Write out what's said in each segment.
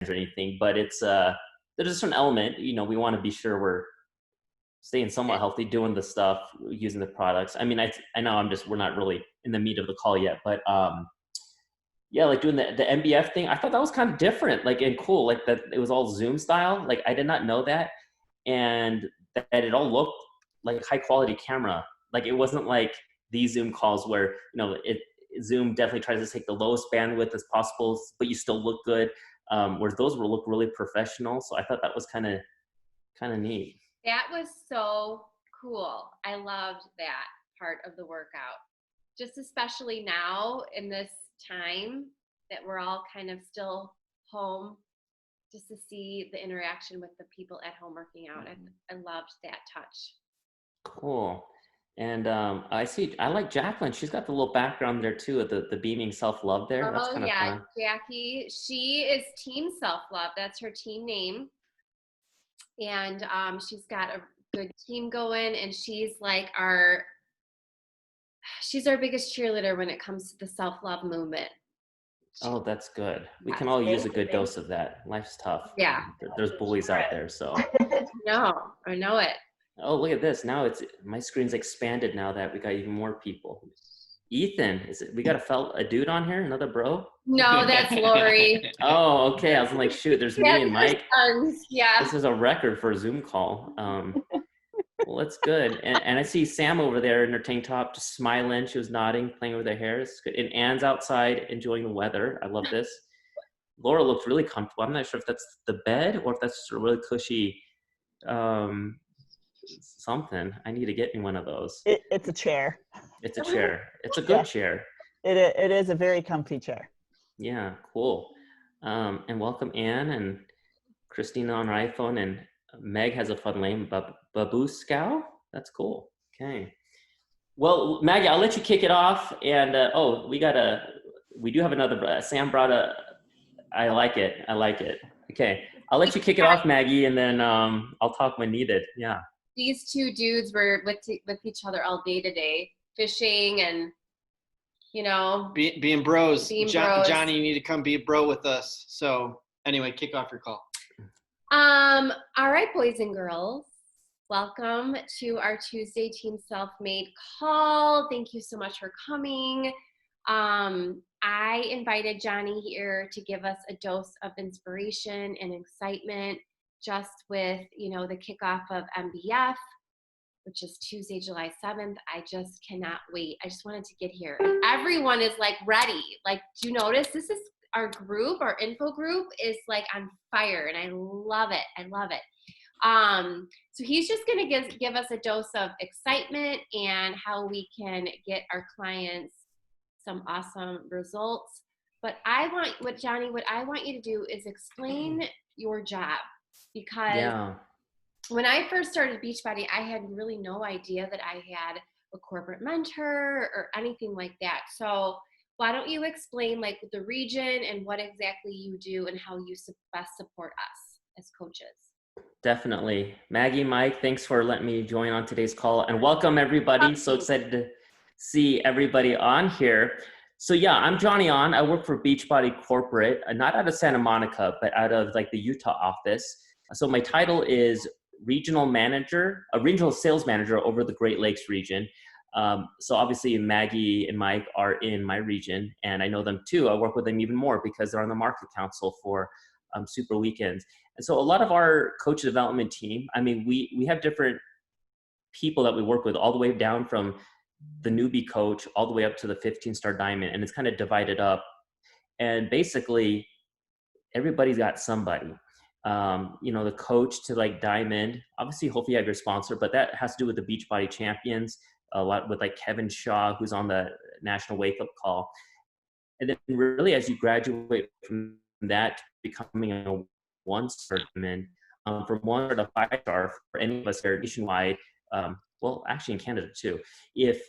or anything, but it's there's a certain element, you know, we want to be sure we're staying somewhat healthy, doing the stuff, using the products. I mean, I know we're not really in the meat of the call yet, but yeah, like doing the MBF thing, I thought that was kind of different, like, and cool, like that it was all Zoom style. Like I did not know that, and that it all looked like high quality camera. Like it wasn't like these Zoom calls where, you know, Zoom definitely tries to take the lowest bandwidth as possible, but you still look good. Whereas those look really professional. So I thought that was kind of neat. That was so cool. I loved that part of the workout. Just especially now in this time that we're all kind of still home, just to see the interaction with the people at home working out. I loved that touch. Cool. And I like Jacqueline. She's got the little background there too, the beaming self-love there. That's Oh kind of yeah, fun. Jackie. She is Team Self Love. That's her team name. And she's got a good team going, and she's our biggest cheerleader when it comes to the self-love movement. Oh, that's good. We can Yes. all use a good dose of that. Life's tough. Yeah. There's bullies out there, so. No, I know it. Oh, look at this. Now my screen's expanded now that we got even more people. Ethan, we got a dude on here? Another bro? No, that's Lori. Oh, okay. I was like, shoot, there's me and Mike. Yeah. This is a record for a Zoom call. Well, that's good. And I see Sam over there in her tank top, just smiling. She was nodding, playing with her hair. It's good. And Anne's outside enjoying the weather. I love this. Laura looked really comfortable. I'm not sure if that's the bed or if that's just a really cushy something. I need to get me one of those. It's a chair. It's a chair. It's a good chair. It is a very comfy chair. Yeah, cool. And welcome Anne and Christina on her iPhone, and Meg has a fun name, Babuskow. That's cool. Okay. Well, Maggie, I'll let you kick it off. And we do have another. Sam brought I like it. Okay, I'll let you kick it off, Maggie, and then I'll talk when needed. Yeah. These two dudes were with each other all day today, fishing and, you know, being bros. Bros. Johnny, you need to come be a bro with us. So anyway, kick off your call. All right, boys and girls, welcome to our Tuesday Team Self-Made call. Thank you so much for coming. I invited Johnny here to give us a dose of inspiration and excitement just with, you know, the kickoff of MBF, which is Tuesday, July 7th. I just cannot wait. I just wanted to get here. And everyone is like ready. Like, do you notice this is our group, our info group is like on fire, and I love it. I love it. So he's just going to give us a dose of excitement and how we can get our clients some awesome results. But what I want you to do is explain your job, because when I first started Beachbody, I had really no idea that I had a corporate mentor or anything like that. So why don't you explain like the region and what exactly you do and how you best support us as coaches? Definitely. Maggie, Mike, thanks for letting me join on today's call, and welcome everybody. So excited to see everybody on here. So yeah, I'm Johnny Ahn. I work for Beachbody Corporate, not out of Santa Monica, but out of like the Utah office. So my title is regional sales manager over the Great Lakes region. So obviously Maggie and Mike are in my region, and I know them too. I work with them even more because they're on the market council for Super Weekends. And so a lot of our coach development team, I mean, we have different people that we work with, all the way down from the newbie coach all the way up to the 15-star diamond, and it's kind of divided up. And basically everybody's got somebody. You know, the coach to like diamond, obviously hopefully you have your sponsor, but that has to do with the Beachbody champions, a lot with like Kevin Shaw, who's on the national wake up call. And then really as you graduate from that, becoming a 1-star diamond, from 1 to 5-star for any of us here nationwide, well, actually in Canada too, if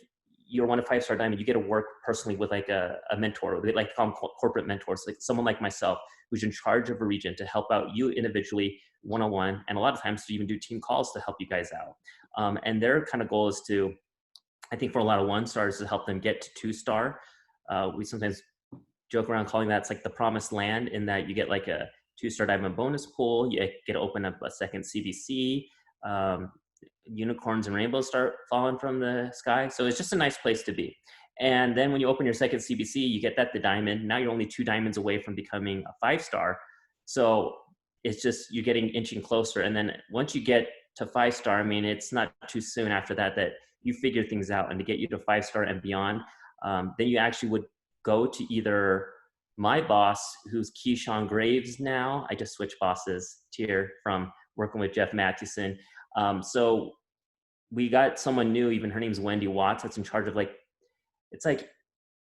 you're 1 to 5-star diamond, you get to work personally with like a mentor. They like to call them corporate mentors, like someone like myself who's in charge of a region to help out you individually, one-on-one, and a lot of times to even do team calls to help you guys out. And their kind of goal is to, I think for a lot of 1-stars, to help them get to 2-star. We sometimes joke around calling that it's like the promised land, in that you get like a 2-star diamond bonus pool. You get to open up a second CVC. Unicorns and rainbows start falling from the sky. So it's just a nice place to be. And then when you open your second CBC, you get that the diamond. Now you're only 2 diamonds away from becoming a 5-star. So it's just, you're getting inching closer. And then once you get to 5-star, I mean, it's not too soon after that you figure things out. And to get you to 5-star and beyond, then you actually would go to either my boss, who's Keyshawn Graves now. I just switched bosses here from working with Jeff Mathewson. So we got someone new, even her name's Wendy Watts, that's in charge of it's like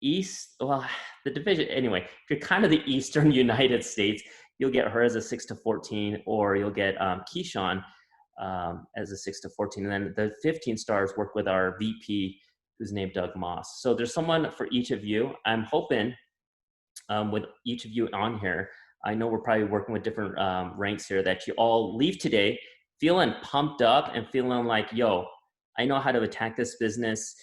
the division. Anyway, if you're kind of the Eastern United States, you'll get her as a 6 to 14, or you'll get Keyshawn as a 6 to 14. And then the 15 stars work with our VP, who's named Doug Moss. So there's someone for each of you. I'm hoping with each of you on here, I know we're probably working with different ranks here, that you all leave today feeling pumped up and feeling like, yo, I know how to attack this business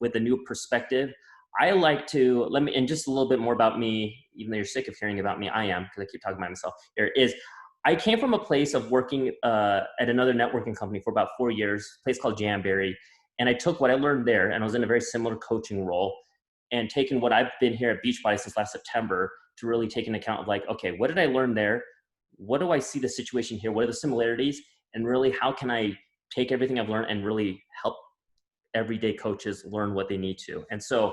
with a new perspective. I like to, and just a little bit more about me, even though you're sick of hearing about me, I am, because I keep talking about myself here, is I came from a place of working at another networking company for about 4 years, a place called Jamberry. And I took what I learned there, and I was in a very similar coaching role, and taken what I've been here at Beachbody since last September to really take into account of okay, what did I learn there? What do I see the situation here? What are the similarities? And really, how can I take everything I've learned and really help everyday coaches learn what they need to? And so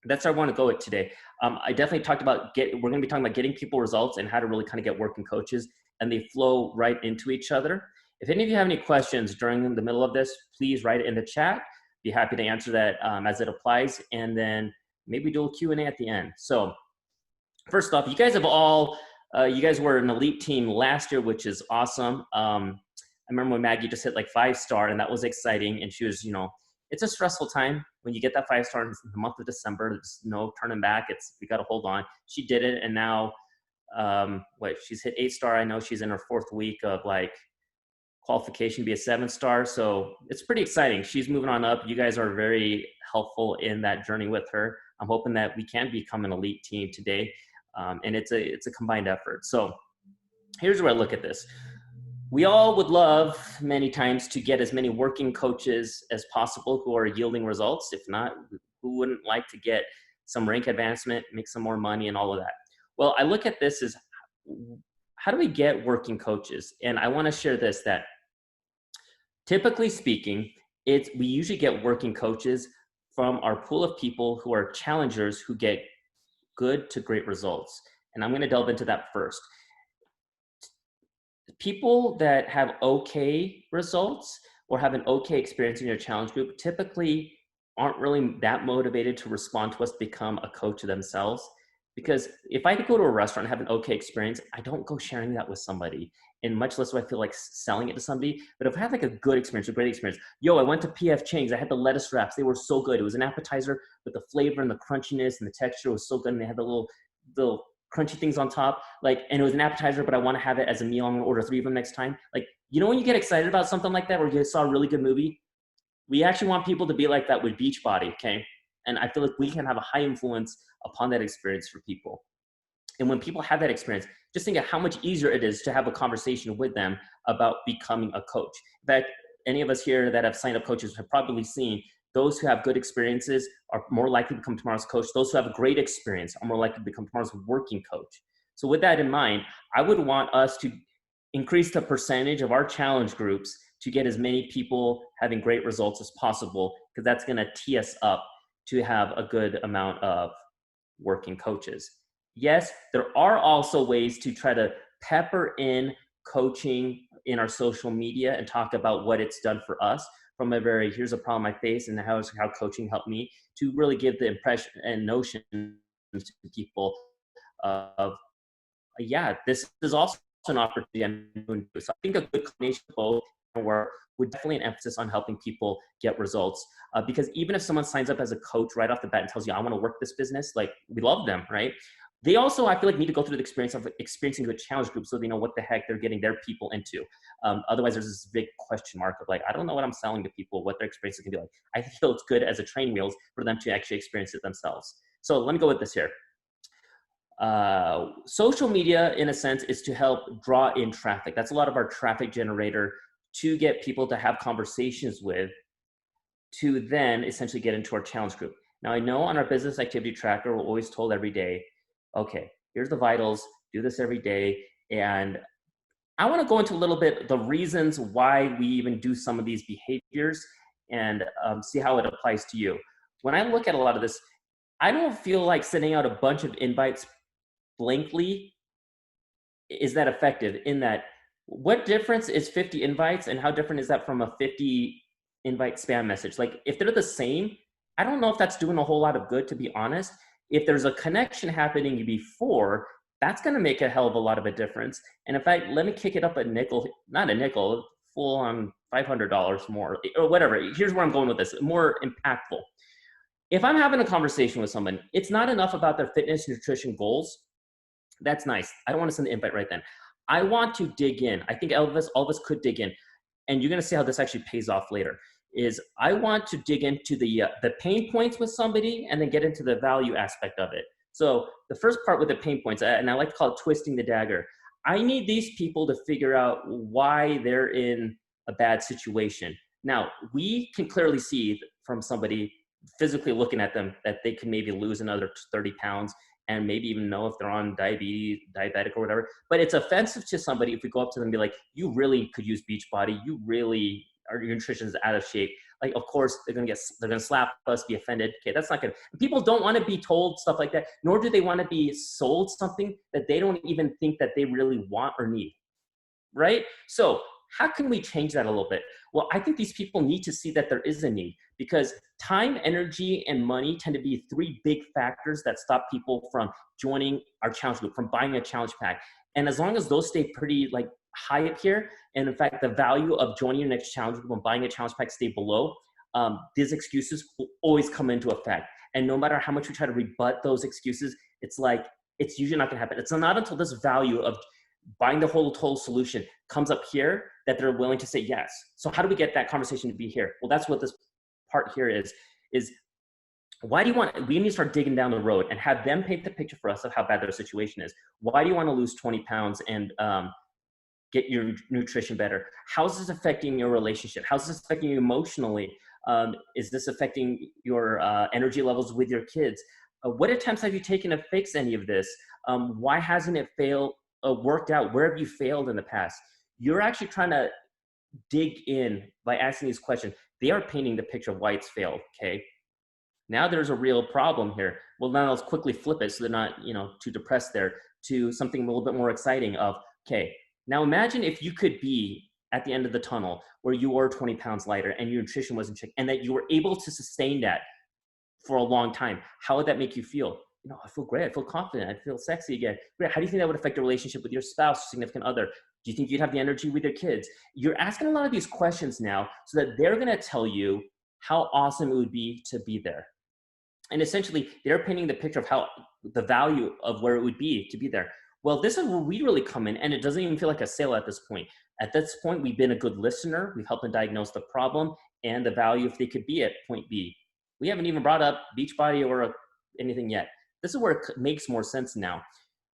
that's where I want to go with today. I definitely talked about we're going to be talking about getting people results and how to really kind of get working coaches, and they flow right into each other. If any of you have any questions during the middle of this, please write it in the chat. Be happy to answer that as it applies, and then maybe do a Q&A at the end. So first off, you guys have all, you guys were an elite team last year, which is awesome. I remember when Maggie just hit 5-star, and that was exciting. And she was, it's a stressful time when you get that 5-star in the month of December. There's no turning back. We got to hold on. She did it, and now, she's hit 8-star. I know she's in her 4th week of qualification to be a 7-star. So it's pretty exciting. She's moving on up. You guys are very helpful in that journey with her. I'm hoping that we can become an elite team today. And it's a combined effort. So here's where I look at this. We all would love many times to get as many working coaches as possible who are yielding results. If not, who wouldn't like to get some rank advancement, make some more money, and all of that? Well, I look at this as, how do we get working coaches? And I want to share this, that typically speaking, we usually get working coaches from our pool of people who are challengers who get good to great results. And I'm going to delve into that first. People that have okay results or have an okay experience in your challenge group typically aren't really that motivated to respond to us to become a coach themselves. Because if I could go to a restaurant and have an okay experience, I don't go sharing that with somebody, and much less do I feel like selling it to somebody. But if I have a good experience, a great experience, I went to PF Chang's, I had the lettuce wraps, they were so good. It was an appetizer, but the flavor and the crunchiness and the texture was so good, and they had the little crunchy things on top, and it was an appetizer, but I want to have it as a meal. I'm gonna order 3 of them next time. When you get excited about something like that, or you saw a really good movie, we actually want people to be like that with Beachbody, okay? And I feel like we can have a high influence upon that experience for people. And when people have that experience, just think of how much easier it is to have a conversation with them about becoming a coach. In fact, any of us here that have signed up coaches have probably seen those who have good experiences are more likely to become tomorrow's coach. Those who have a great experience are more likely to become tomorrow's working coach. So with that in mind, I would want us to increase the percentage of our challenge groups to get as many people having great results as possible, because that's going to tee us up to have a good amount of working coaches. Yes, there are also ways to try to pepper in coaching in our social media and talk about what it's done for us, from a very, here's a problem I face and how coaching helped me, to really give the impression and notion to people of, this is also an opportunity I'm doing. So I think a good combination of both work would definitely an emphasis on helping people get results. Because even if someone signs up as a coach right off the bat and tells you, I want to work this business, we love them, right? They also, I feel like, need to go through the experience of experiencing the challenge group so they know what the heck they're getting their people into. Otherwise, there's this big question mark of I don't know what I'm selling to people, what their experience is going to be like. I feel it's good as a training wheels for them to actually experience it themselves. So let me go with this here. Social media, in a sense, is to help draw in traffic. That's a lot of our traffic generator to get people to have conversations with, to then essentially get into our challenge group. Now, I know on our business activity tracker, we're always told every day, okay, here's the vitals, do this every day. And I want to go into a little bit the reasons why we even do some of these behaviors and see how it applies to you. When I look at a lot of this, I don't feel like sending out a bunch of invites blankly is that effective. In that, what difference is 50 invites and how different is that from a 50 invite spam message? Like, if they're the same, I don't know if that's doing a whole lot of good, to be honest. If there's a connection happening before, that's going to make a hell of a lot of a difference. And in fact, let me kick it up a nickel, not a nickel, full on $500 more or whatever. Here's where I'm going with this, more impactful. If I'm having a conversation with someone, it's not enough about their fitness, nutrition goals. That's nice. I don't want to send the invite right then. I want to dig in. I think all of us could dig in. And you're going to see how this actually pays off later. Is I want to dig into the pain points with somebody and then get into the value aspect of it. So the first part with the pain points, and I like to call it twisting the dagger. I need these people to figure out why they're in a bad situation. Now, we can clearly see from somebody physically looking at them that they could maybe lose another 30 pounds and maybe even know if they're on diabetic or whatever. But it's offensive to somebody if we go up to them and be like, you really could use Beachbody. You really, your nutrition is out of shape. Like, of course, they're gonna slap us, be offended. Okay, that's not good. People don't want to be told stuff like that, nor do they want to be sold something that they don't even think that they really want or need, right? So how can we change that a little bit? Well, I think these people need to see that there is a need, because time, energy, and money tend to be three big factors that stop people from joining our challenge group, from buying a challenge pack. And as long as those stay pretty like high up here, and in fact, the value of joining your next challenge group and buying a challenge pack stay below, these excuses will always come into effect. And no matter how much we try to rebut those excuses, it's like, it's usually not gonna happen. It's not until this value of buying the whole total solution comes up here that they're willing to say yes. So how do we get that conversation to be here? Well, that's what this part here is why do you want, we need to start digging down the road and have them paint the picture for us of how bad their situation is. Why do you want to lose 20 pounds and get your nutrition better? How's this affecting your relationship? How's this affecting you emotionally? Is this affecting your energy levels with your kids? What attempts have you taken to fix any of this? Why hasn't it worked out? Where have you failed in the past? You're actually trying to dig in by asking these questions. They are painting the picture of why it's failed, okay? Now there's a real problem here. Well, now let's quickly flip it so they're not, too depressed there, to something a little bit more exciting of, okay, now imagine if you could be at the end of the tunnel where you were 20 pounds lighter and your nutrition wasn't checked and that you were able to sustain that for a long time. How would that make you feel? I feel great. I feel confident. I feel sexy again. Great. How do you think that would affect your relationship with your spouse, significant other? Do you think you'd have the energy with your kids? You're asking a lot of these questions now so that they're going to tell you how awesome it would be to be there. And essentially, they're painting the picture of how the value of where it would be to be there. Well, this is where we really come in, and it doesn't even feel like a sale at this point. At this point, we've been a good listener. We've helped them diagnose the problem and the value if they could be at point B. We haven't even brought up Beachbody or anything yet. This is where it makes more sense now.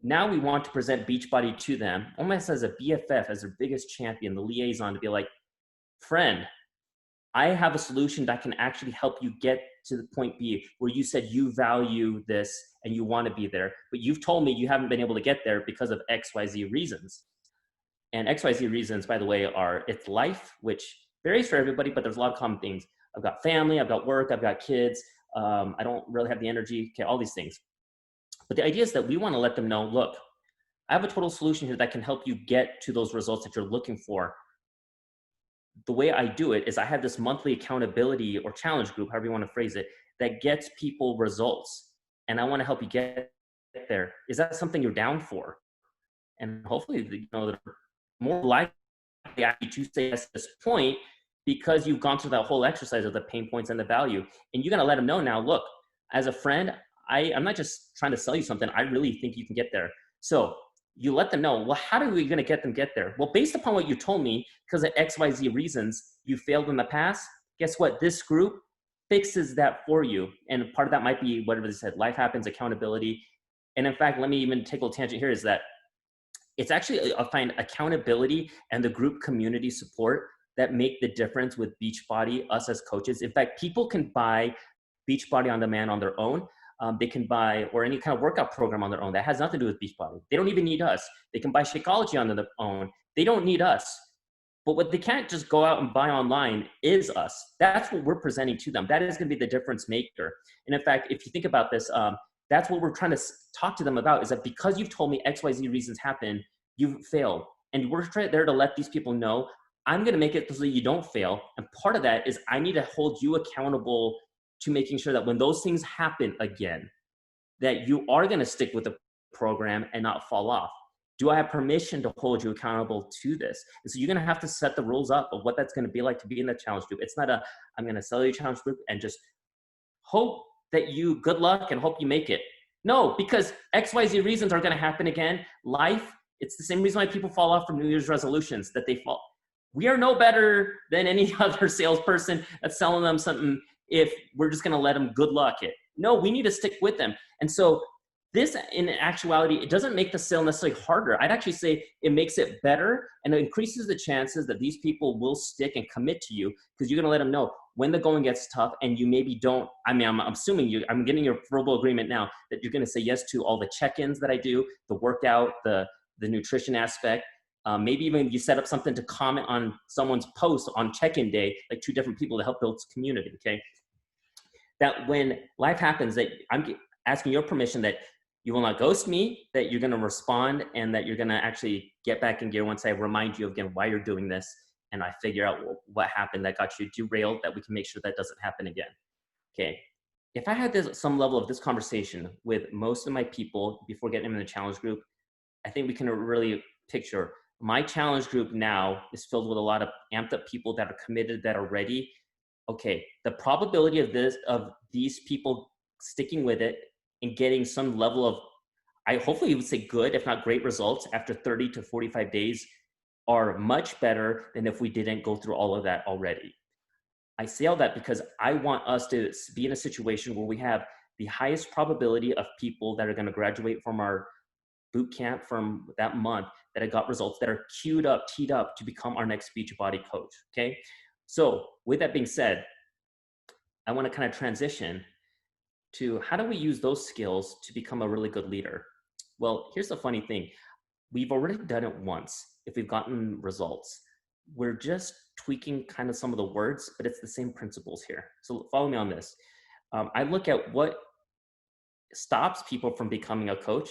Now we want to present Beachbody to them, almost as a BFF, as their biggest champion, the liaison, to be like, friend, I have a solution that can actually help you get to the point B where you said you value this and you want to be there, but you've told me you haven't been able to get there because of XYZ reasons. And XYZ reasons, by the way, are it's life, which varies for everybody, but there's a lot of common things. I've got family, I've got work, I've got kids. I don't really have the energy, okay, all these things. But the idea is that we want to let them know, look, I have a total solution here that can help you get to those results that you're looking for. The way I do it is I have this monthly accountability or challenge group, however you want to phrase it, that gets people results. And I want to help you get there. Is that something you're down for? And hopefully, they're more likely to say yes at this point because you've gone through that whole exercise of the pain points and the value. And you're going to let them know now, look, as a friend, I'm not just trying to sell you something. I really think you can get there. So you let them know, well, how are we going to get them get there? Well, based upon what you told me, because of XYZ reasons, you failed in the past. Guess what? This group fixes that for you. And part of that might be whatever they said, life happens, accountability. And in fact, let me even take a little tangent here, is that it's actually, I find accountability and the group community support that make the difference with Beachbody, us as coaches. In fact, people can buy Beachbody on demand on their own. They can buy, or any kind of workout program on their own that has nothing to do with Beachbody. They don't even need us. They can buy Shakeology on their own. They don't need us. But what they can't just go out and buy online is us. That's what we're presenting to them. That is going to be the difference maker. And in fact, if you think about this, that's what we're trying to talk to them about, is that because you've told me XYZ reasons happen, you've failed. And we're there to let these people know, I'm going to make it so you don't fail. And part of that is I need to hold you accountable to making sure that when those things happen again, that you are going to stick with the program and not fall off. Do I have permission to hold you accountable to this? And so you're going to have to set the rules up of what that's going to be like to be in the challenge group. It's not I'm going to sell you a challenge group and just hope that you, good luck and hope you make it. No, because XYZ reasons are going to happen again. Life, it's the same reason why people fall off from New Year's resolutions, that they fall. We are no better than any other salesperson that's selling them something if we're just going to let them good luck it. No, we need to stick with them. And so this, in actuality, it doesn't make the sale necessarily harder. I'd actually say it makes it better, and it increases the chances that these people will stick and commit to you, because you're going to let them know when the going gets tough and you maybe don't. I mean, I'm assuming I'm getting your verbal agreement now that you're going to say yes to all the check-ins that I do, the workout, the nutrition aspect. Maybe even you set up something to comment on someone's post on check-in day, like 2 different people to help build community, okay? That when life happens, that I'm asking your permission that you will not ghost me, that you're going to respond, and that you're going to actually get back in gear once I remind you again why you're doing this, and I figure out what happened that got you derailed, that we can make sure that doesn't happen again. Okay. If I had some level of this conversation with most of my people before getting them in the challenge group, I think we can really picture my challenge group now is filled with a lot of amped up people that are committed, that are ready. Okay, the probability of these people sticking with it and getting some level of, I hopefully would say good, if not great results after 30 to 45 days are much better than if we didn't go through all of that already. I say all that because I want us to be in a situation where we have the highest probability of people that are going to graduate from our boot camp from that month that have got results, that are teed up to become our next Beachbody coach, okay? So with that being said, I want to kind of transition to how do we use those skills to become a really good leader? Well, here's the funny thing. We've already done it once. If we've gotten results, we're just tweaking kind of some of the words, but it's the same principles here. So follow me on this. I look at what stops people from becoming a coach.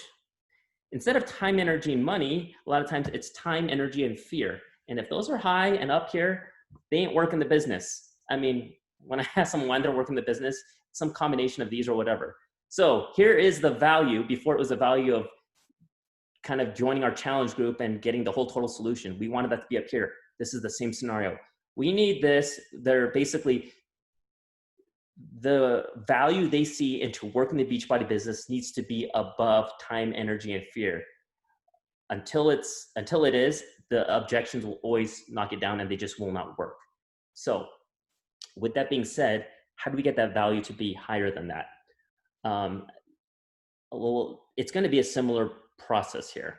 Instead of time, energy, and money, a lot of times it's time, energy, and fear. And if those are high and up here, they ain't working the business. I mean, when I ask someone why they're working the business, some combination of these or whatever. So here is the value, before it was the value of kind of joining our challenge group and getting the whole total solution. We wanted that to be up here. This is the same scenario. We need this. They're basically, the value they see into working the Beachbody business needs to be above time, energy, and fear. Until it is, the objections will always knock it down and they just will not work. So with that being said, how do we get that value to be higher than that? Well, it's going to be a similar process here.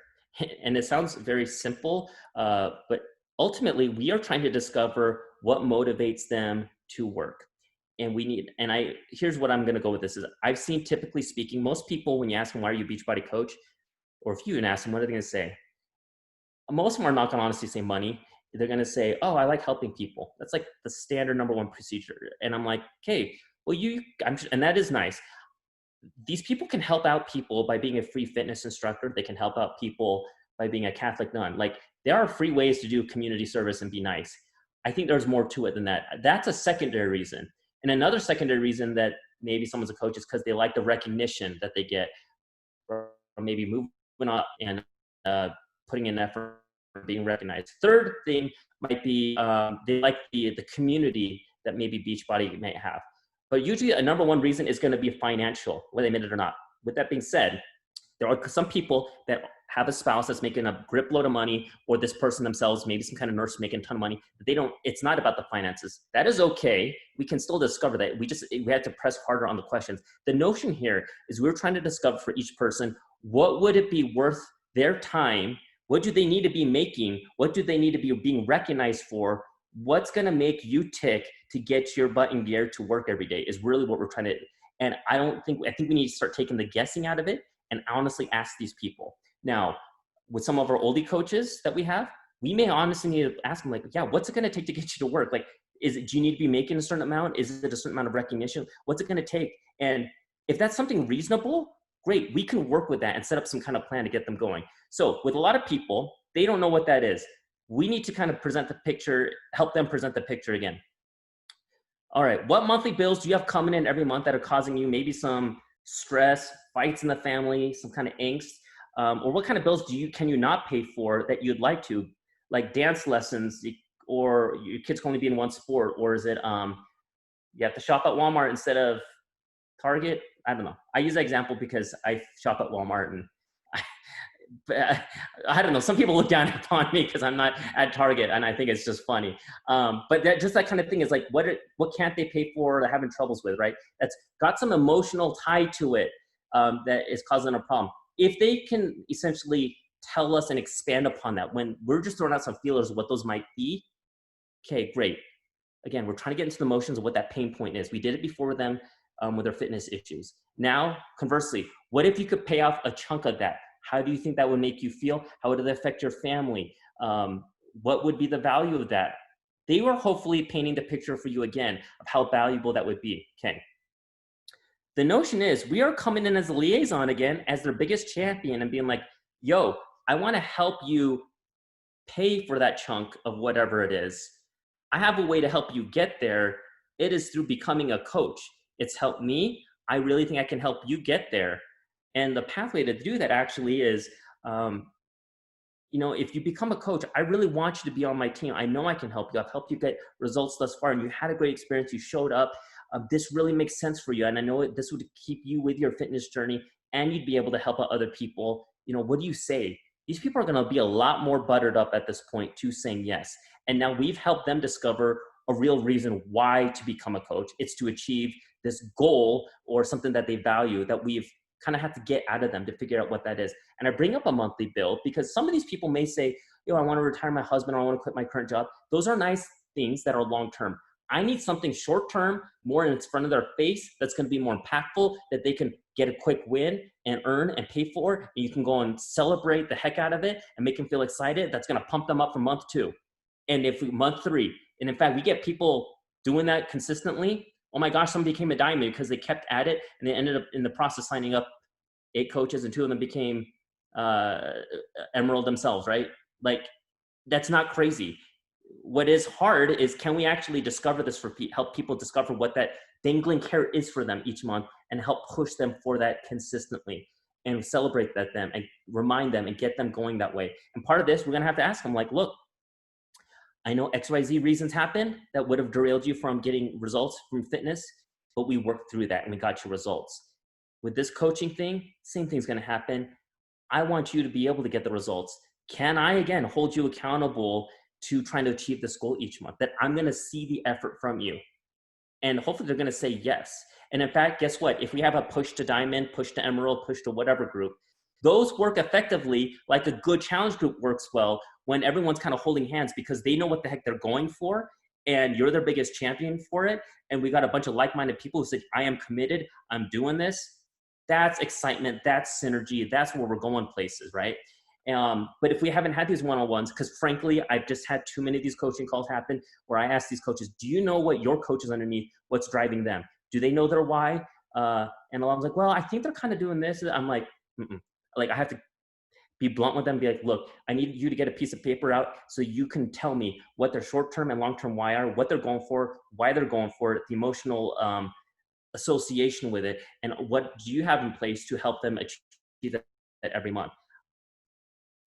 And it sounds very simple, but ultimately we are trying to discover what motivates them to work. And here's what I'm going to go with this is, I've seen, typically speaking, most people, when you ask them, why are you a Beachbody coach? Or if you even ask them, what are they going to say? Most of them are not going to honestly say money. They're going to say, oh, I like helping people. That's like the standard number 1 procedure. And I'm like, okay, well, and that is nice. These people can help out people by being a free fitness instructor. They can help out people by being a Catholic nun. Like, there are free ways to do community service and be nice. I think there's more to it than that. That's a secondary reason. And another secondary reason that maybe someone's a coach is because they like the recognition that they get, or maybe moving up and putting in effort, being recognized. Third thing might be they like the community that maybe Beachbody may have. But usually a number 1 reason is going to be financial, whether they admit it or not. With that being said, there are some people that have a spouse that's making a grip load of money, or this person themselves, maybe some kind of nurse making a ton of money, but it's not about the finances. That is okay. We can still discover that. We had to press harder on the questions. The notion here is we're trying to discover for each person, what would it be worth their time? What do they need to be making? What do they need to be being recognized for? What's going to make you tick to get your butt in gear to work every day is really what we're trying to. And I think we need to start taking the guessing out of it and honestly ask these people. Now, with some of our oldie coaches that we have, we may honestly need to ask them, like, yeah, what's it going to take to get you to work? Like, do you need to be making a certain amount? Is it a certain amount of recognition? What's it going to take? And if that's something reasonable, great, we can work with that and set up some kind of plan to get them going. So with a lot of people, they don't know what that is. We need to kind of present the picture, help them present the picture again. All right, what monthly bills do you have coming in every month that are causing you maybe some stress, fights in the family, some kind of angst? Or what kind of bills can you not pay for that you'd like to, like dance lessons, or your kids can only be in one sport, or is it you have to shop at Walmart instead of Target? I don't know. I use that example because I shop at Walmart, and I don't know. Some people look down upon me because I'm not at Target, and I think it's just funny. But that kind of thing is like, what can't they pay for? They're having troubles with, right? That's got some emotional tie to it that is causing a problem. If they can essentially tell us and expand upon that, when we're just throwing out some feelers of what those might be, okay, great. Again, we're trying to get into the motions of what that pain point is. We did it before with them with their fitness issues. Now, conversely, what if you could pay off a chunk of that? How do you think that would make you feel? How would it affect your family? What would be the value of that? They were hopefully painting the picture for you again of how valuable that would be. Okay. The notion is we are coming in as a liaison again, as their biggest champion, and being like, yo, I want to help you pay for that chunk of whatever it is. I have a way to help you get there. It is through becoming a coach. It's helped me. I really think I can help you get there. And the pathway to do that actually is, if you become a coach, I really want you to be on my team. I know I can help you. I've helped you get results thus far, and you had a great experience. You showed up. This really makes sense for you. And I know this would keep you with your fitness journey, and you'd be able to help out other people. What do you say? These people are going to be a lot more buttered up at this point to saying yes. And now we've helped them discover a real reason why to become a coach. It's to achieve this goal or something that they value that we've kind of have to get out of them to figure out what that is. And I bring up a monthly bill because some of these people may say, I want to retire my husband, or I want to quit my current job. Those are nice things that are long-term. I need something short-term, more in front of their face, that's going to be more impactful, that they can get a quick win and earn and pay for. And you can go and celebrate the heck out of it and make them feel excited. That's going to pump them up for month 2. And month 3, and in fact, we get people doing that consistently. Oh my gosh, somebody became a diamond because they kept at it, and they ended up in the process signing up 8 coaches, and 2 of them became emerald themselves, right? Like, that's not crazy. What is hard is, can we actually discover this help people discover what that dangling carrot is for them each month, and help push them for that consistently, and celebrate them and remind them and get them going that way. And part of this, we're going to have to ask them, like, look, I know XYZ reasons happen that would have derailed you from getting results from fitness, but we worked through that and we got you results. With this coaching thing, same thing's going to happen. I want you to be able to get the results. Can I, again, hold you accountable to trying to achieve this goal each month? That I'm going to see the effort from you. And hopefully they're going to say yes. And in fact, guess what? If we have a push to diamond, push to emerald, push to whatever group, those work effectively like a good challenge group works well when everyone's kind of holding hands because they know what the heck they're going for, and you're their biggest champion for it. And we got a bunch of like-minded people who said, I am committed, I'm doing this. That's excitement, that's synergy, that's where we're going places, right? But if we haven't had these one-on-ones, because frankly, I've just had too many of these coaching calls happen where I ask these coaches, do you know what your coach is underneath, what's driving them? Do they know their why? And a lot of them like, well, I think they're kind of doing this. I'm like, mm-mm. Like, I have to be blunt with them, be like, look, I need you to get a piece of paper out so you can tell me what their short-term and long-term why are, what they're going for, why they're going for it, the emotional association with it, and what do you have in place to help them achieve that every month.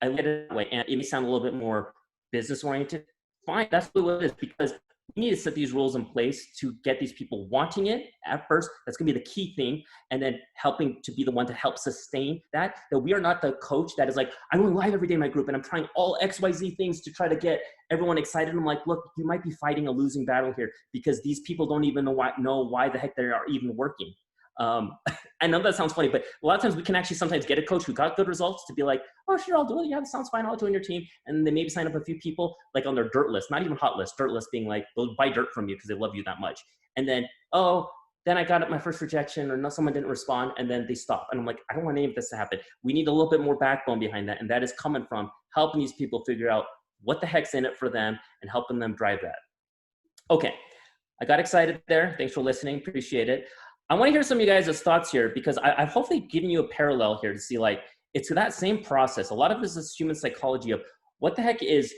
I look at it that way, and it may sound a little bit more business-oriented. Fine, that's what it is, because we need to set these rules in place to get these people wanting it at first. That's going to be the key thing. And then helping to be the one to help sustain that we are not the coach that is like, I'm going live every day in my group and I'm trying all XYZ things to try to get everyone excited. I'm like, look, you might be fighting a losing battle here because these people don't even know why the heck they are even working. I know that sounds funny, but a lot of times we can actually sometimes get a coach who got good results to be like, oh, sure, I'll do it. Yeah, that sounds fine. I'll join your team. And they maybe sign up a few people like on their dirt list, not even hot list, dirt list being like, they'll buy dirt from you because they love you that much. And then, then I got my first rejection or no, someone didn't respond and then they stop. And I'm like, I don't want any of this to happen. We need a little bit more backbone behind that. And that is coming from helping these people figure out what the heck's in it for them and helping them drive that. Okay, I got excited there. Thanks for listening. Appreciate it. I want to hear some of you guys' thoughts here because I've hopefully given you a parallel here to see like, it's that same process. A lot of this is human psychology of what the heck is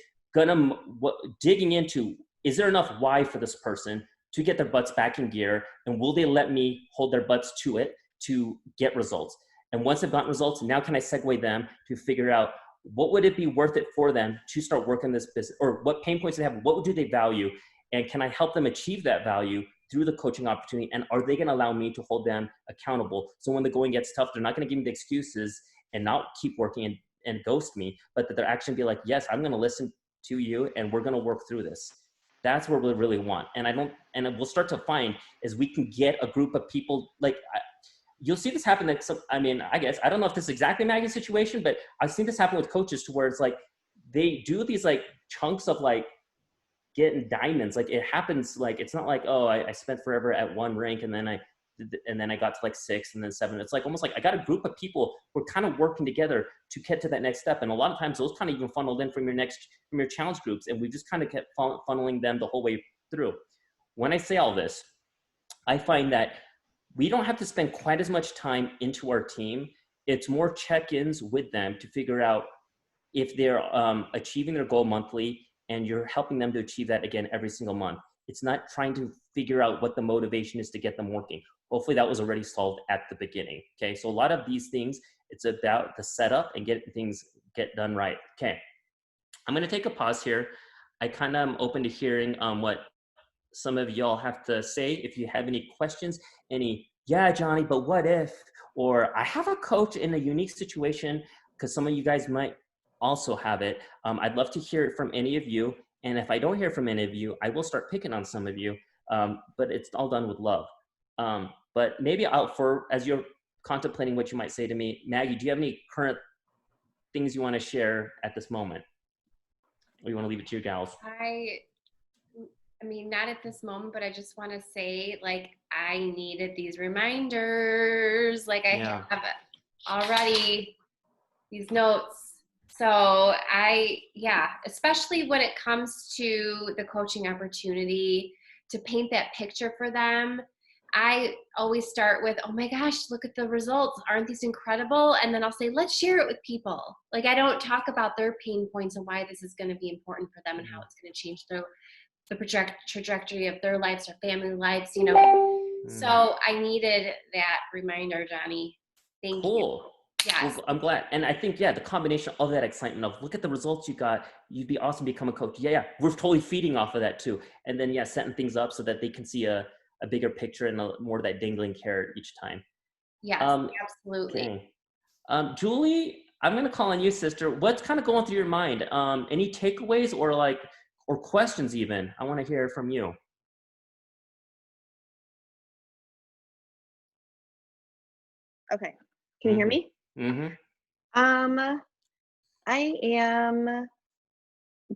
digging into, is there enough why for this person to get their butts back in gear? And will they let me hold their butts to it to get results? And once they've gotten results, now can I segue them to figure out what would it be worth it for them to start working this business, or what pain points they have, what do they value? And can I help them achieve that value through the coaching opportunity? And are they gonna allow me to hold them accountable? So when the going gets tough, they're not gonna give me the excuses and not keep working and ghost me, but that they're actually be like, yes, I'm gonna listen to you and we're gonna work through this. That's what we really want. And we'll start to find is we can get a group of people, like you'll see this happen I guess, I don't know if this is exactly Maggie's situation, but I've seen this happen with coaches to where it's like, they do these like chunks of like getting diamonds. Like it happens, like, it's not like, oh, I spent forever at one rank and then I got to like 6 and then 7. It's like almost like I got a group of people who are kind of working together to get to that next step. And a lot of times those kind of even funneled in from your challenge groups. And we just kind of kept funneling them the whole way through. When I say all this, I find that we don't have to spend quite as much time into our team. It's more check-ins with them to figure out if they're achieving their goal monthly, and you're helping them to achieve that again every single month. It's not trying to figure out what the motivation is to get them working. Hopefully that was already solved at the beginning. Okay, so a lot of these things, it's about the setup and getting things get done right. Okay, I'm gonna take a pause here. I kind of am open to hearing what some of y'all have to say. If you have any questions, yeah, Johnny, but what if, or I have a coach in a unique situation, because some of you guys might also have it. I'd love to hear it from any of you. And if I don't hear from any of you, I will start picking on some of you, but it's all done with love. But maybe as you're contemplating what you might say to me, Maggie, do you have any current things you want to share at this moment? Or you want to leave it to your gals? I mean, not at this moment, but I just want to say, like, I needed these reminders. Like, I have already these notes. So especially when it comes to the coaching opportunity, to paint that picture for them, I always start with, oh my gosh, look at the results. Aren't these incredible? And then I'll say, let's share it with people. Like, I don't talk about their pain points and why this is going to be important for them and how it's going to change the trajectory of their lives or family lives, you know. So I needed that reminder, Johnny. Thank you. Yes. Well, I'm glad. And I think, the combination of that excitement of look at the results you got, you'd be awesome to become a coach. Yeah. We're totally feeding off of that too. And then, setting things up so that they can see a bigger picture and more of that dangling carrot each time. Yes, absolutely. Okay. Julie, I'm going to call on you, sister. What's kind of going through your mind? Any takeaways or questions even? I want to hear from you. Okay. Can you hear me? Mm-hmm. I am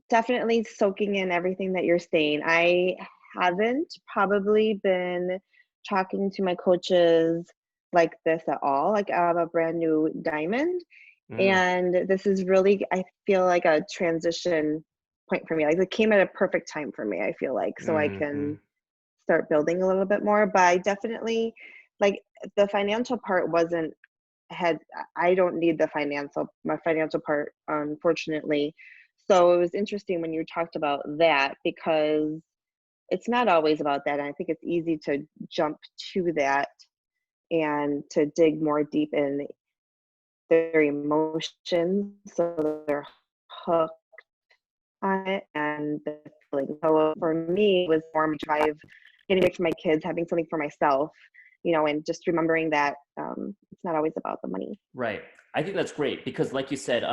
definitely soaking in everything that you're saying. I haven't probably been talking to my coaches like this at all. Like, I'm a brand new diamond, and this is really, I feel like, a transition point for me. Like, it came at a perfect time for me, I feel like, so I can start building a little bit more. But I definitely, like, the financial part I don't need my financial part, unfortunately. So it was interesting when you talked about that, because it's not always about that. And I think it's easy to jump to that and to dig more deep in their emotions, so they're hooked on it and the feeling. So for me, it was more my drive, getting away from my kids, having something for myself, and just remembering that it's not always about the money. Right. I think that's great because, like you said,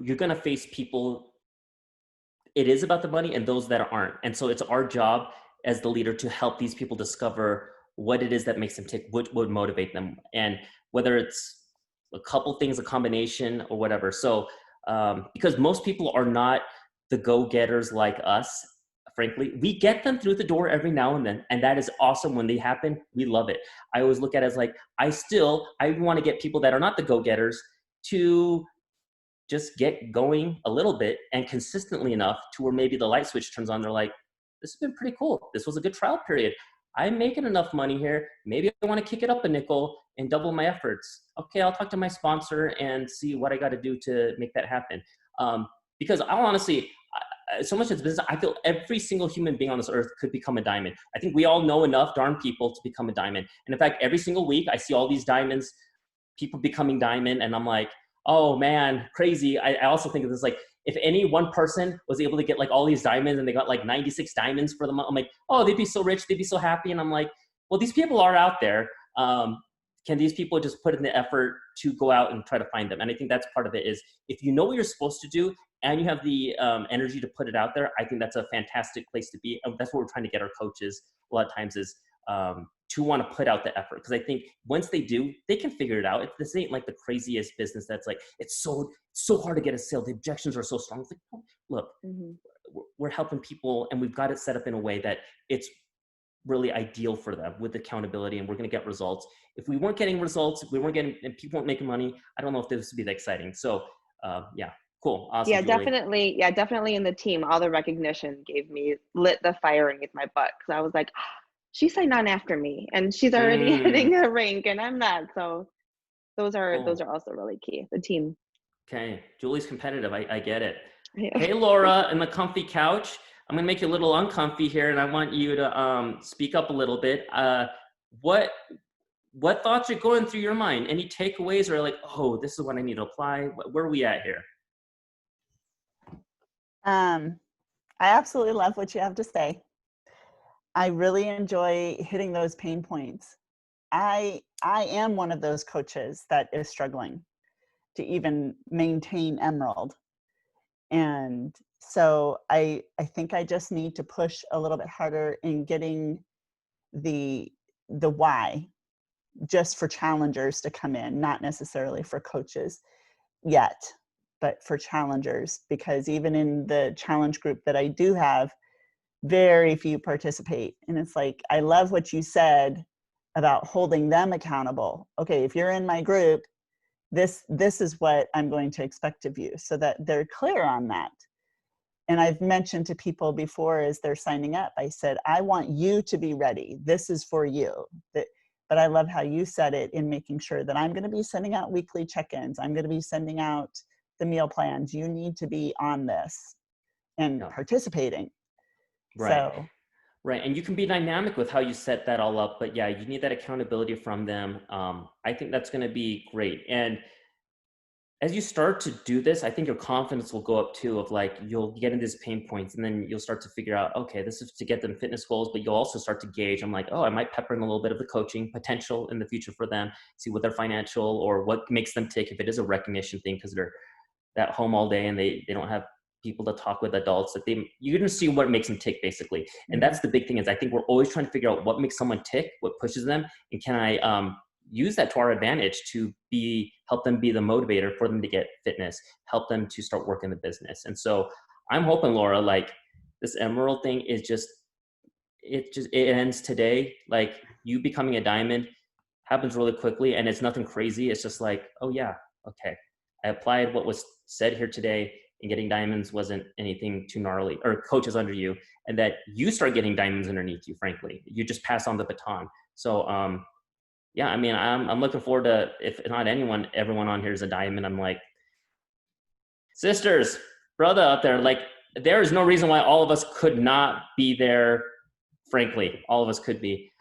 you're going to face people. It is about the money and those that aren't. And so it's our job as the leader to help these people discover what it is that makes them tick, what would motivate them, and whether it's a couple things, a combination or whatever. So because most people are not the go-getters like us, frankly, we get them through the door every now and then, and that is awesome. When they happen, we love it. I always look at it as like, I want to get people that are not the go-getters to just get going a little bit and consistently enough to where maybe the light switch turns on. They're like, this has been pretty cool. This was a good trial period. I'm making enough money here. Maybe I want to kick it up a nickel and double my efforts. Okay, I'll talk to my sponsor and see what I got to do to make that happen. Because I'll honestly, so much as business, I feel every single human being on this earth could become a diamond. I think we all know enough darn people to become a diamond. And in fact, every single week I see all these diamonds, people becoming diamond, and I'm like, oh man, crazy. I also think of this like, if any one person was able to get like all these diamonds and they got like 96 diamonds for the month, I'm like, oh, they'd be so rich, they'd be so happy. And I'm like, well, these people are out there. Can these people just put in the effort to go out and try to find them? And I think that's part of it is, if you know what you're supposed to do and you have the energy to put it out there, I think that's a fantastic place to be. And that's what we're trying to get our coaches a lot of times is to want to put out the effort. Because I think once they do, they can figure it out. This ain't like the craziest business that's like, it's so hard to get a sale. The objections are so strong. It's like, oh, look, we're helping people and we've got it set up in a way that it's really ideal for them with accountability, and we're going to get results. If we weren't getting results, if we weren't getting, and people weren't making money, I don't know if this would be that exciting. So yeah, cool. Awesome. Yeah, Julie. definitely in the team, all the recognition lit the fire underneath my butt. Cause I was like, she signed on after me and she's already hitting a rank and I'm not. So those are also really key, the team. Okay. Julie's competitive. I get it. Yeah. Hey, Laura, in the comfy couch. I'm going to make you a little uncomfy here, and I want you to speak up a little bit. What thoughts are going through your mind? Any takeaways, or like, oh, this is what I need to apply? Where are we at here? I absolutely love what you have to say. I really enjoy hitting those pain points. I am one of those coaches that is struggling to even maintain Emerald. And so I think I just need to push a little bit harder in getting the why just for challengers to come in, not necessarily for coaches yet, but for challengers, because even in the challenge group that I do have, very few participate. And it's like, I love what you said about holding them accountable. Okay, if you're in my group, this is what I'm going to expect of you, so that they're clear on that. And I've mentioned to people before as they're signing up, I said, I want you to be ready. This is for you. But I love how you said it in making sure that I'm going to be sending out weekly check-ins. I'm going to be sending out the meal plans. You need to be on this and participating. Right. So. Right. And you can be dynamic with how you set that all up. But yeah, you need that accountability from them. I think that's going to be great. And as you start to do this, I think your confidence will go up too, of like, you'll get into these pain points and then you'll start to figure out, okay, this is to get them fitness goals, but you'll also start to gauge. I'm like, oh, I might pepper in a little bit of the coaching potential in the future for them, see what their financial or what makes them tick. If it is a recognition thing, because they're at home all day and they don't have people to talk with, adults, that you're going to see what makes them tick basically. And that's the big thing, is I think we're always trying to figure out what makes someone tick, what pushes them, and can I use that to our advantage to help them be the motivator for them to get fitness, help them to start working the business. And so I'm hoping, Laura, like this Emerald thing is it ends today. Like you becoming a diamond happens really quickly and it's nothing crazy. It's just like, oh yeah, okay, I applied what was said here today, and getting diamonds wasn't anything too gnarly, or coaches under you, and that you start getting diamonds underneath you, frankly. You just pass on the baton. So yeah, I mean, I'm looking forward to, if not everyone on here is a diamond. I'm like, sisters, brother out there, like there is no reason why all of us could not be there. Frankly, all of us could be.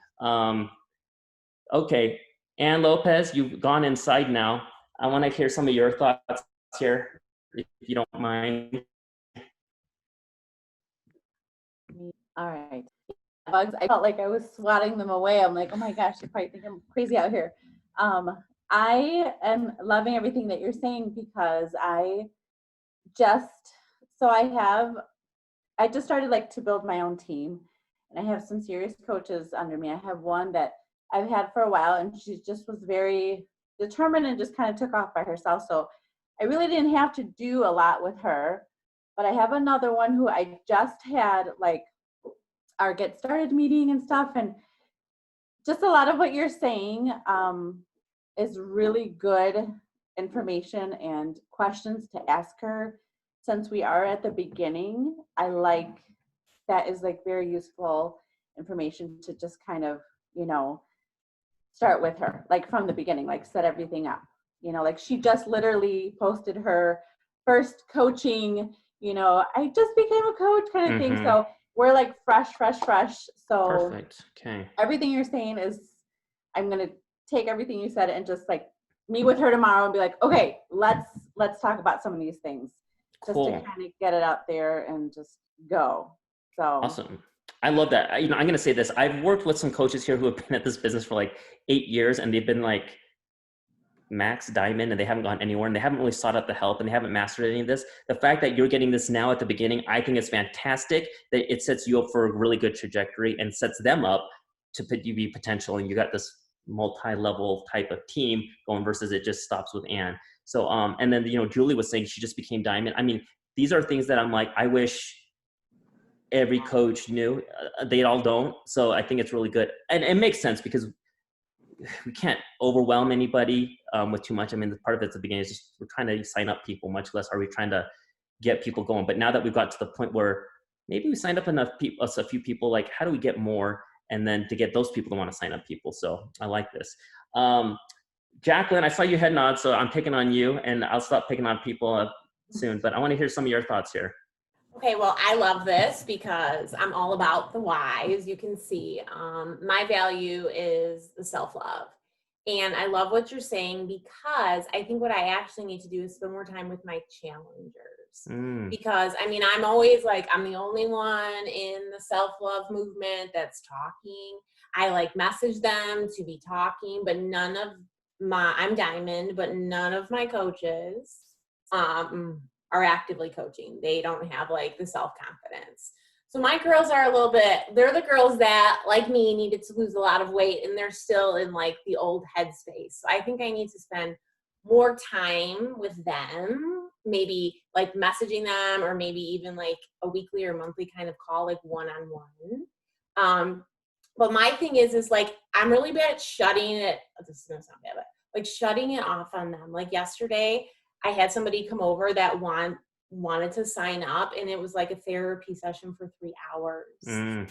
Okay, Ann Lopez, you've gone inside now. I want to hear some of your thoughts here, if you don't mind. All right. Bugs, I felt like I was swatting them away. I'm like, oh my gosh, they probably think I'm crazy out here. I am loving everything that you're saying, because I just started like to build my own team, and I have some serious coaches under me. I have one that I've had for a while, and she just was very determined and just kind of took off by herself. So I really didn't have to do a lot with her. But I have another one who I just had like our get started meeting and stuff, and just a lot of what you're saying is really good information and questions to ask her. Since we are at the beginning, I like that is like very useful information to just kind of, you know, start with her, like from the beginning, like set everything up. You know, like she just literally posted her first coaching, you know, I just became a coach kind of thing. So we're like fresh. So Perfect. Okay. everything you're saying is, I'm going to take everything you said and just like meet with her tomorrow and be like, okay, let's talk about some of these things. Cool. Just to kind of get it out there and just go. So awesome. I love that. You know, I'm going to say this. I've worked with some coaches here who have been at this business for like 8 years, and they've been like max diamond, and they haven't gone anywhere, and they haven't really sought out the help, and they haven't mastered any of this. The fact that you're getting this now at the beginning, I think is fantastic. That it sets you up for a really good trajectory and sets them up to be potential. And you got this multi-level type of team going versus it just stops with Ann. So, and then, you know, Julie was saying she just became diamond. I mean, these are things that I'm like, I wish every coach knew. They all don't. So I think it's really good. And it makes sense because we can't overwhelm anybody with too much. I mean, part of it at the beginning is just we're trying to sign up people, much less are we trying to get people going. But now that we've got to the point where maybe we signed up enough people, a few people, like how do we get more? And then to get those people to want to sign up people. So I like this. Jacqueline, I saw your head nod, so I'm picking on you, and I'll stop picking on people soon, but I want to hear some of your thoughts here. Okay, well, I love this because I'm all about the why, as you can see. My value is the self-love. And I love what you're saying because I think what I actually need to do is spend more time with my challengers. Because, I mean, I'm always like, I'm the only one in the self-love movement that's talking. I like message them to be talking, but I'm diamond, but none of my coaches are actively coaching. They don't have like the self-confidence. So my girls are a little bit, they're the girls that like me needed to lose a lot of weight, and they're still in like the old headspace. So I think I need to spend more time with them, maybe like messaging them, or maybe even like a weekly or monthly kind of call, like one-on-one. But my thing is like, I'm really bad at shutting it. This is gonna sound bad, but like shutting it off on them. Like yesterday, I had somebody come over that wanted to sign up, and it was like a therapy session for 3 hours. And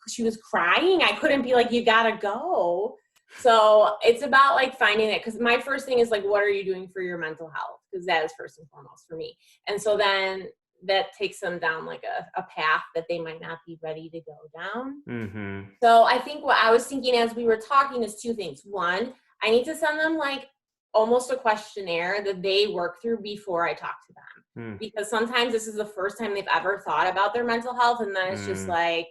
she was crying. I couldn't be like, you gotta go. So it's about like finding it. Cause my first thing is like, what are you doing for your mental health? Cause that is first and foremost for me. And so then that takes them down like a path that they might not be ready to go down. So I think what I was thinking as we were talking is two things. One, I need to send them like almost a questionnaire that they work through before I talk to them. Because sometimes this is the first time they've ever thought about their mental health, and then it's just like,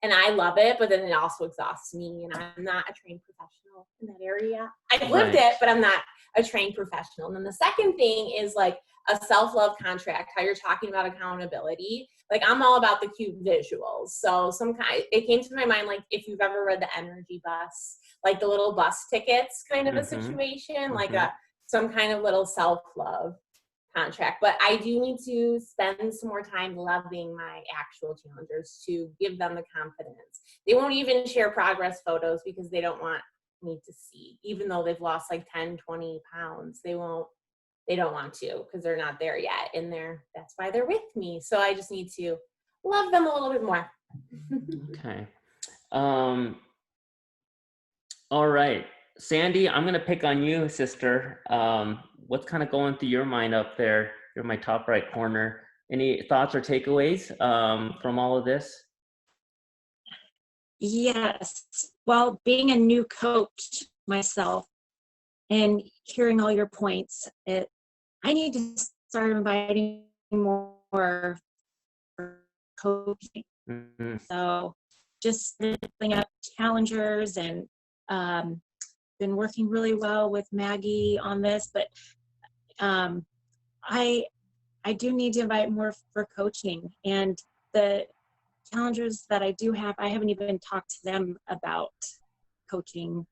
and I love it, but then it also exhausts me, and I'm not a trained professional in that area. I've lived it, but I'm not a trained professional. And then the second thing is like a self-love contract, how you're talking about accountability. Like I'm all about the cute visuals. So it came to my mind, like if you've ever read The Energy Bus, like the little bus tickets kind of a situation, like some kind of little self-love contract. But I do need to spend some more time loving my actual challengers to give them the confidence. They won't even share progress photos because they don't want me to see, even though they've lost like 10, 20 pounds. They don't want to because they're not there yet. And that's why they're with me. So I just need to love them a little bit more. Okay. All right. Sandy, I'm going to pick on you, sister. What's kind of going through your mind up there? You're in my top right corner. Any thoughts or takeaways from all of this? Yes. Well, being a new coach myself and hearing all your points, I need to start inviting more for coaching. So just filling up challengers, and been working really well with Maggie on this, but I do need to invite more for coaching. And the challengers that I do have, I haven't even talked to them about coaching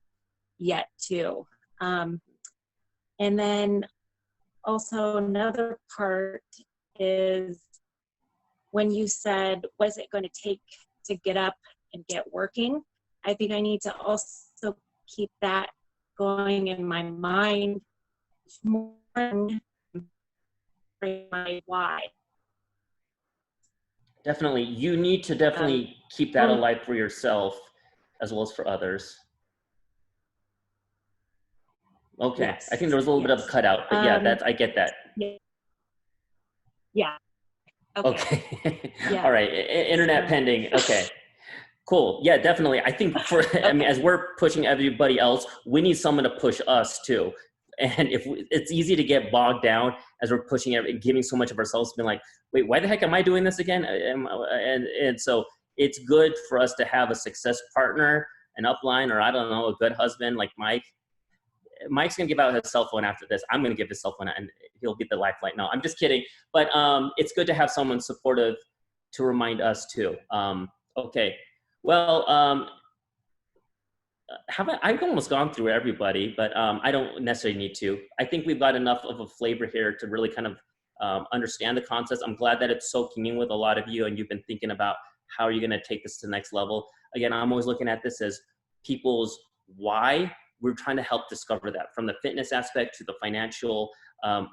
yet too. And then also another part is when you said, what is it going to take to get up and get working? I think I need to also keep that going in my mind more than my why. Definitely. You need to definitely keep that alive for yourself as well as for others. Okay. Yes, I think there was a little bit of a cutout, but yeah, I get that. Yeah. Okay. Okay. Yeah. All right. Internet pending. Okay. Cool. Yeah, definitely. I think I mean, as we're pushing everybody else, we need someone to push us too. And it's easy to get bogged down as we're pushing giving so much of ourselves, being like, wait, why the heck am I doing this again? And so it's good for us to have a success partner, an upline, or I don't know, a good husband like Mike. Mike's gonna give out his cell phone after this. I'm gonna give his cell phone and he'll get the lifeline. No, I'm just kidding. But it's good to have someone supportive to remind us too. Okay. Well, I've almost gone through everybody, but I don't necessarily need to. I think we've got enough of a flavor here to really kind of understand the concepts. I'm glad that it's soaking in with a lot of you and you've been thinking about how are you gonna take this to the next level. Again, I'm always looking at this as people's why. We're trying to help discover that, from the fitness aspect to the financial,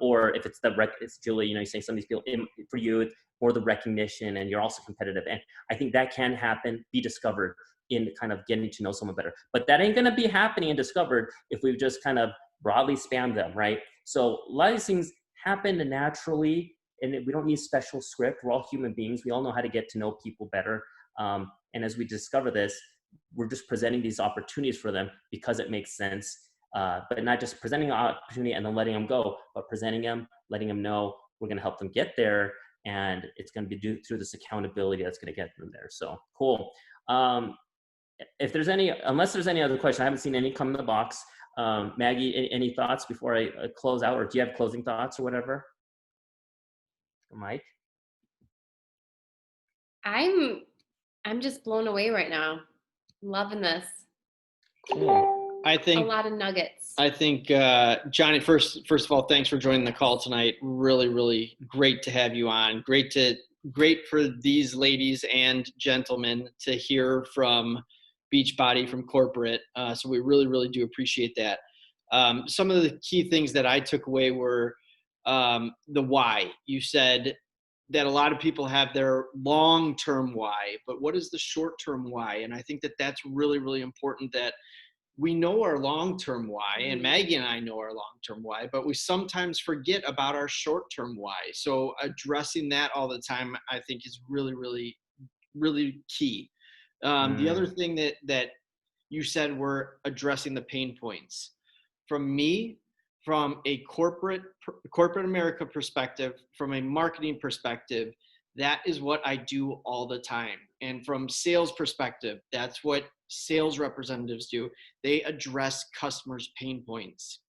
or if it's it's Julie, you know, you're saying some of these people, for you, it's more the recognition and you're also competitive. And I think that can happen, be discovered in kind of getting to know someone better. But that ain't gonna be happening and discovered if we've just kind of broadly spammed them, right? So a lot of these things happen naturally and we don't need special script. We're all human beings. We all know how to get to know people better. And as we discover this, we're just presenting these opportunities for them because it makes sense, but not just presenting an opportunity and then letting them go, but presenting them, letting them know we're going to help them get there, and it's going to be through this accountability that's going to get them there. So cool. If there's unless there's any other question, I haven't seen any come in the box. Maggie, any thoughts before I close out, or do you have closing thoughts or whatever? Or Mike? I'm just blown away right now. Loving this. Cool. I think a lot of nuggets. I think Johnny, first of all, thanks for joining the call tonight. Really, really great to have you on. Great for these ladies and gentlemen to hear from Beachbody, from corporate. So we really, really do appreciate that. Some of the key things that I took away were the why. You said that a lot of people have their long-term why, but what is the short-term why? And I think that that's really, really important, that we know our long-term why, and Maggie and I know our long-term why, but we sometimes forget about our short-term why. So addressing that all the time, I think, is really, really, really key. The other thing that you said were addressing the pain points. From me, from a corporate America perspective, from a marketing perspective, that is what I do all the time. And from sales perspective, that's what sales representatives do. They address customers' pain points.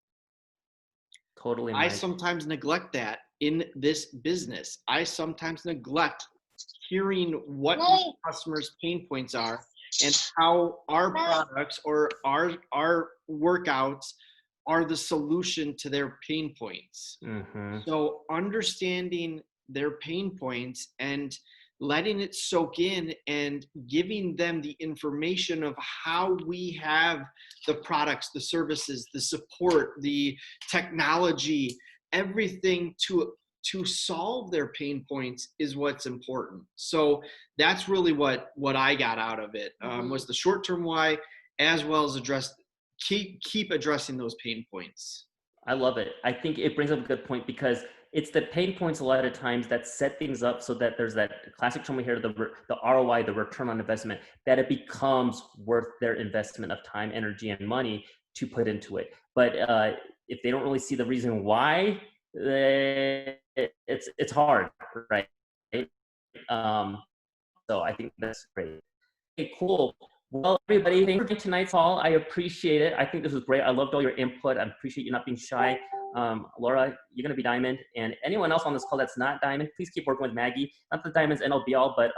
Totally. I sometimes neglect that in this business. I sometimes neglect hearing what customers' pain points are and how our products or our workouts are the solution to their pain points. Mm-hmm. So understanding their pain points and letting it soak in and giving them the information of how we have the products, the services, the support, the technology, everything to solve their pain points is what's important. So that's really what I got out of it, was the short-term why, as well as keep addressing those pain points. I love it. I think it brings up a good point, because it's the pain points a lot of times that set things up so that there's that classic term we hear, the ROI, the return on investment, that it becomes worth their investment of time, energy, and money to put into it. But if they don't really see the reason why, it's hard, right? So I think that's great. Okay, cool. Well, everybody, thanks for tonight's call. I appreciate it. I think this was great. I loved all your input. I appreciate you not being shy. Laura, you're going to be Diamond. And anyone else on this call that's not Diamond, please keep working with Maggie. Not that Diamond's end all be all, but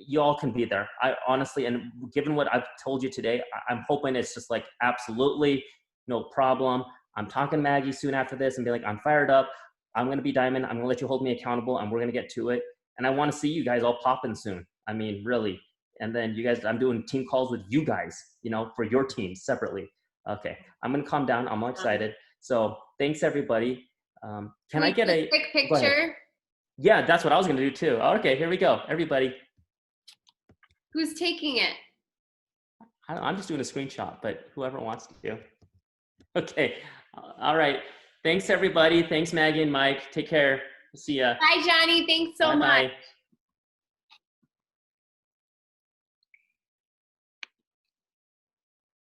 you all can be there. I honestly, and given what I've told you today, I'm hoping it's just like absolutely no problem. I'm talking to Maggie soon after this and be like, I'm fired up. I'm going to be Diamond. I'm going to let you hold me accountable and we're going to get to it. And I want to see you guys all popping soon. I mean, really. And then you guys, I'm doing team calls with you guys, for your teams separately. Okay. I'm going to calm down. I'm all excited. So thanks everybody. Can I get a quick picture? Yeah, that's what I was going to do too. Okay, here we go. Everybody. Who's taking it? I'm just doing a screenshot, but whoever wants to. Okay. All right. Thanks everybody. Thanks Maggie and Mike. Take care. See ya. Bye, Johnny. Thanks so Bye-bye. much.